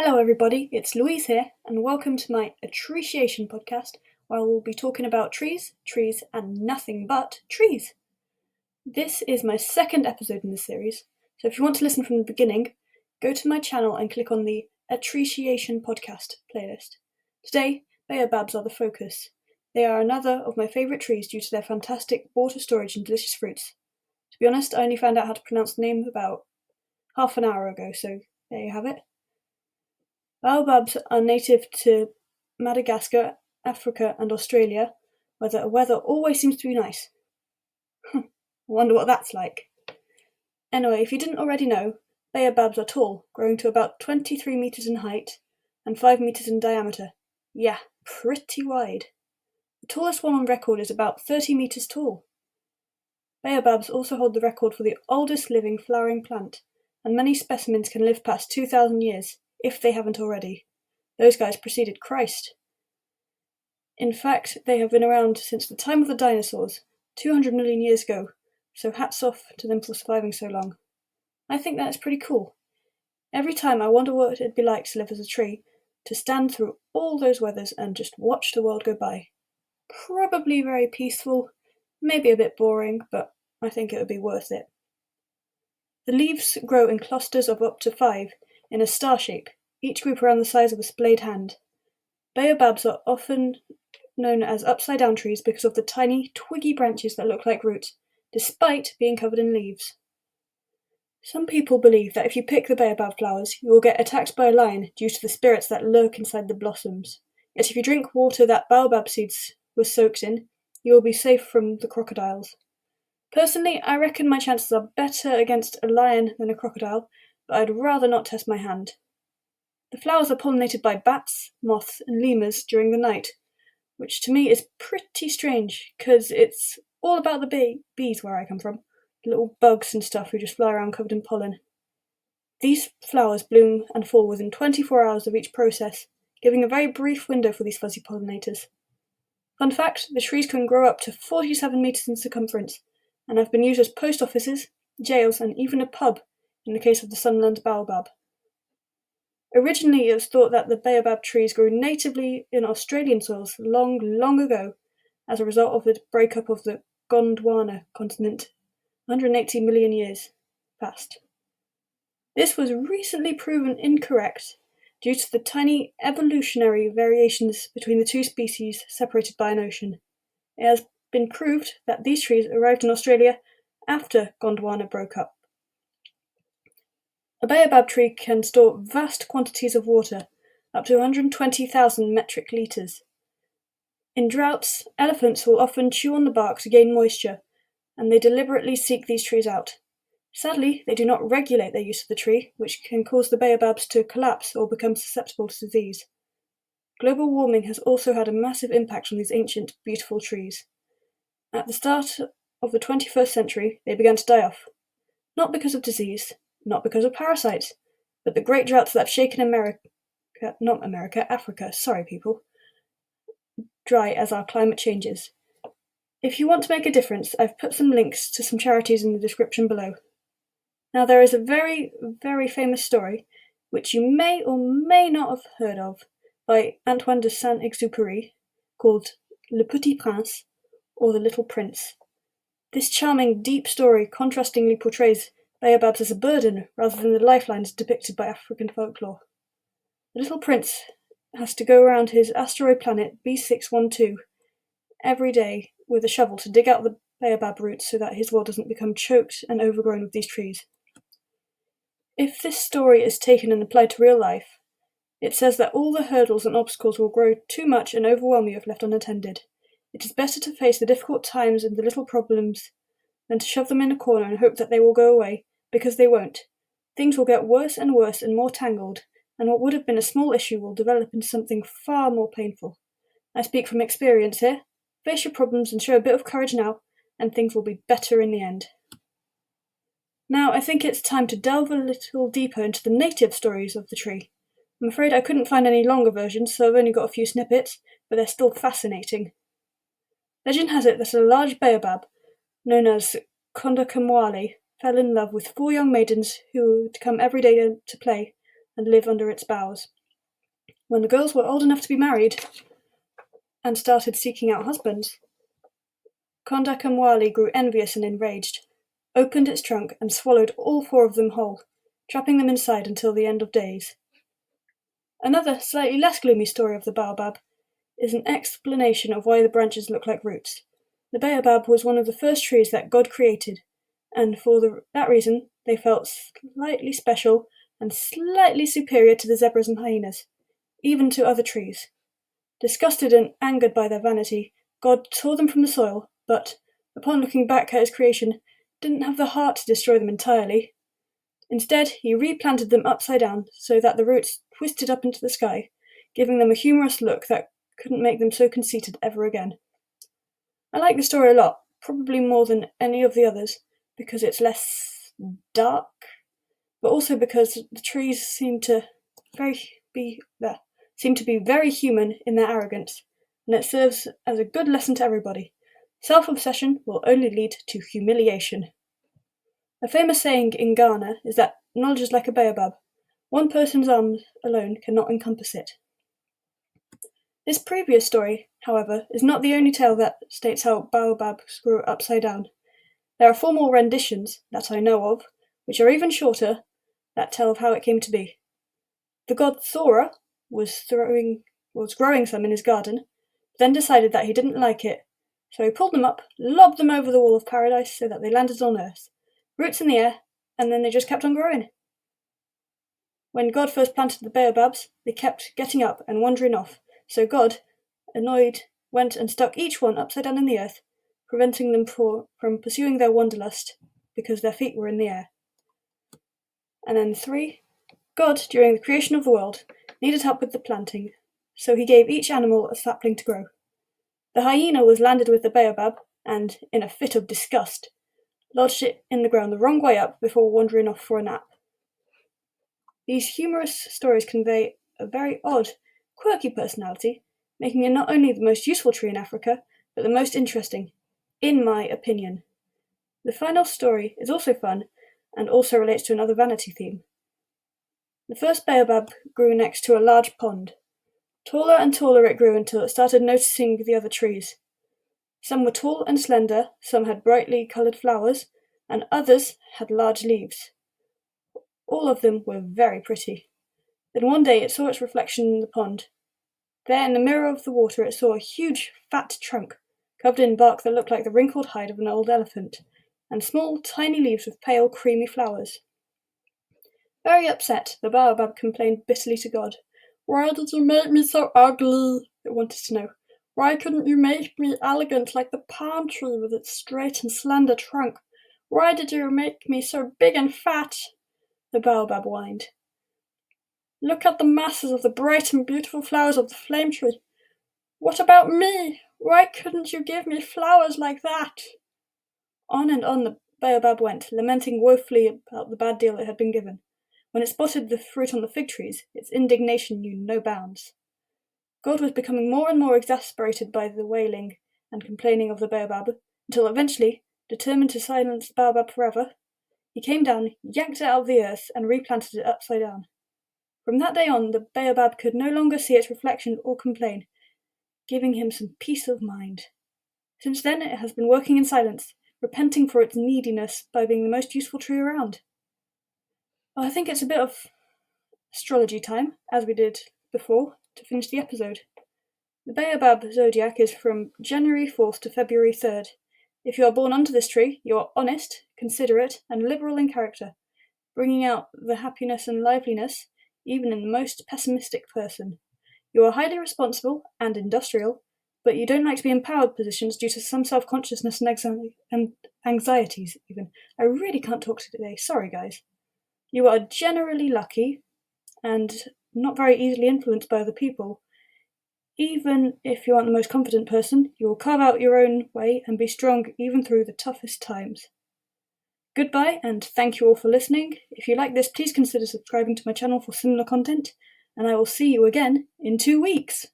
Hello everybody, it's Louise here, and welcome to my A-TREE-ciation podcast, where I will be talking about trees, and nothing but trees. This is my second episode in this series, so if you want to listen from the beginning, go to my channel and click on the A-TREE-ciation podcast playlist. Today, baobabs are the focus. They are another of my favourite trees due to their fantastic water storage and delicious fruits. To be honest, I only found out how to pronounce the name about half an hour ago, so there you have it. Baobabs are native to Madagascar, Africa and Australia, where the weather always seems to be nice. I wonder what that's like. Anyway, if you didn't already know, baobabs are tall, growing to about 23 metres in height and 5 metres in diameter. Yeah, pretty wide. The tallest one on record is about 30 metres tall. Baobabs also hold the record for the oldest living flowering plant, and many specimens can live past 2,000 years. If they haven't already. Those guys preceded Christ. In fact, they have been around since the time of the dinosaurs, 200 million years ago, so hats off to them for surviving so long. I think that's pretty cool. Every time I wonder what it'd be like to live as a tree, to stand through all those weathers and just watch the world go by. Probably very peaceful, maybe a bit boring, but I think it would be worth it. The leaves grow in clusters of up to 5, in a star shape, each group around the size of a splayed hand. Baobabs are often known as upside-down trees because of the tiny, twiggy branches that look like roots, despite being covered in leaves. Some people believe that if you pick the baobab flowers, you will get attacked by a lion due to the spirits that lurk inside the blossoms. Yet if you drink water that baobab seeds were soaked in, you will be safe from the crocodiles. Personally, I reckon my chances are better against a lion than a crocodile, but I'd rather not test my hand. The flowers are pollinated by bats, moths, and lemurs during the night, which to me is pretty strange, because it's all about the bees where I come from, the little bugs and stuff who just fly around covered in pollen. These flowers bloom and fall within 24 hours of each process, giving a very brief window for these fuzzy pollinators. Fun fact, the trees can grow up to 47 metres in circumference, and have been used as post offices, jails, and even a pub, in the case of the Sunderland baobab. Originally, it was thought that the baobab trees grew natively in Australian soils long, long ago, as a result of the breakup of the Gondwana continent 180 million years past. This was recently proven incorrect due to the tiny evolutionary variations between the two species separated by an ocean. It has been proved that these trees arrived in Australia after Gondwana broke up. A baobab tree can store vast quantities of water, up to 120,000 metric litres. In droughts, elephants will often chew on the bark to gain moisture, and they deliberately seek these trees out. Sadly, they do not regulate their use of the tree, which can cause the baobabs to collapse or become susceptible to disease. Global warming has also had a massive impact on these ancient, beautiful trees. At the start of the 21st century, they began to die off. Not because of disease, not because of parasites, but the great droughts that have shaken Africa, dry as our climate changes. If you want to make a difference, I've put some links to some charities in the description below. Now there is a very, very famous story, which you may or may not have heard of, by Antoine de Saint-Exupéry, called Le Petit Prince, or The Little Prince. This charming, deep story contrastingly portrays baobabs as a burden rather than the lifelines depicted by African folklore. The little prince has to go around his asteroid planet B612 every day with a shovel to dig out the baobab roots so that his world doesn't become choked and overgrown with these trees. If this story is taken and applied to real life, it says that all the hurdles and obstacles will grow too much and overwhelm you if left unattended. It is better to face the difficult times and the little problems than to shove them in a corner and hope that they will go away, because they won't. Things will get worse and worse and more tangled, and what would have been a small issue will develop into something far more painful. I speak from experience here. Face your problems and show a bit of courage now, and things will be better in the end. Now I think it's time to delve a little deeper into the native stories of the tree. I'm afraid I couldn't find any longer versions, so I've only got a few snippets, but they're still fascinating. Legend has it that a large baobab, known as Kondakamwale, fell in love with 4 young maidens who would come every day to play, and live under its boughs. When the girls were old enough to be married and started seeking out husbands, Kondakamwali grew envious and enraged, opened its trunk and swallowed all 4 of them whole, trapping them inside until the end of days. Another, slightly less gloomy story of the baobab is an explanation of why the branches look like roots. The baobab was one of the first trees that God created, and for that reason they felt slightly special and slightly superior to the zebras and hyenas, even to other trees. Disgusted and angered by their vanity, God tore them from the soil, but, upon looking back at his creation, didn't have the heart to destroy them entirely. Instead, he replanted them upside down so that the roots twisted up into the sky, giving them a humorous look that couldn't make them so conceited ever again. I like the story a lot, probably more than any of the others, because it's less dark, but also because the trees seem to be very human in their arrogance, and it serves as a good lesson to everybody. Self-obsession will only lead to humiliation. A famous saying in Ghana is that knowledge is like a baobab. One person's arms alone cannot encompass it. This previous story, however, is not the only tale that states how baobabs grew upside down. There are 4 more renditions, that I know of, which are even shorter, that tell of how it came to be. The god Thora was growing some in his garden, then decided that he didn't like it, so he pulled them up, lobbed them over the wall of paradise so that they landed on Earth, roots in the air, and then they just kept on growing. When God first planted the baobabs, they kept getting up and wandering off, so God, annoyed, went and stuck each one upside down in the earth, preventing them from pursuing their wanderlust because their feet were in the air. And then 3. God, during the creation of the world, needed help with the planting, so he gave each animal a sapling to grow. The hyena was landed with the baobab and, in a fit of disgust, lodged it in the ground the wrong way up before wandering off for a nap. These humorous stories convey a very odd, quirky personality, making it not only the most useful tree in Africa, but the most interesting, in my opinion. The final story is also fun, and also relates to another vanity theme. The first baobab grew next to a large pond. Taller and taller it grew until it started noticing the other trees. Some were tall and slender, some had brightly coloured flowers, and others had large leaves. All of them were very pretty. Then one day it saw its reflection in the pond. There in the mirror of the water it saw a huge, fat trunk, covered in bark that looked like the wrinkled hide of an old elephant, and small, tiny leaves with pale, creamy flowers. Very upset, the baobab complained bitterly to God. "Why did you make me so ugly?" it wanted to know. "Why couldn't you make me elegant like the palm tree with its straight and slender trunk? Why did you make me so big and fat?" The baobab whined. "Look at the masses of the bright and beautiful flowers of the flame tree. What about me? Why couldn't you give me flowers like that?" On and on the baobab went, lamenting woefully about the bad deal it had been given. When it spotted the fruit on the fig trees, its indignation knew no bounds. God was becoming more and more exasperated by the wailing and complaining of the baobab, until eventually, determined to silence the baobab forever, he came down, yanked it out of the earth, and replanted it upside down. From that day on, the baobab could no longer see its reflection or complain, giving him some peace of mind. Since then, it has been working in silence, repenting for its neediness by being the most useful tree around. Well, I think it's a bit of astrology time, as we did before, to finish the episode. The baobab zodiac is from January 4th to February 3rd. If you are born under this tree, you are honest, considerate, and liberal in character, bringing out the happiness and liveliness even in the most pessimistic person. You are highly responsible and industrial, but you don't like to be in power positions due to some self-consciousness and anxieties, even. I really can't talk today, sorry guys. You are generally lucky and not very easily influenced by other people. Even if you aren't the most confident person, you will carve out your own way and be strong even through the toughest times. Goodbye, and thank you all for listening. If you like this, please consider subscribing to my channel for similar content, and I will see you again in 2 weeks.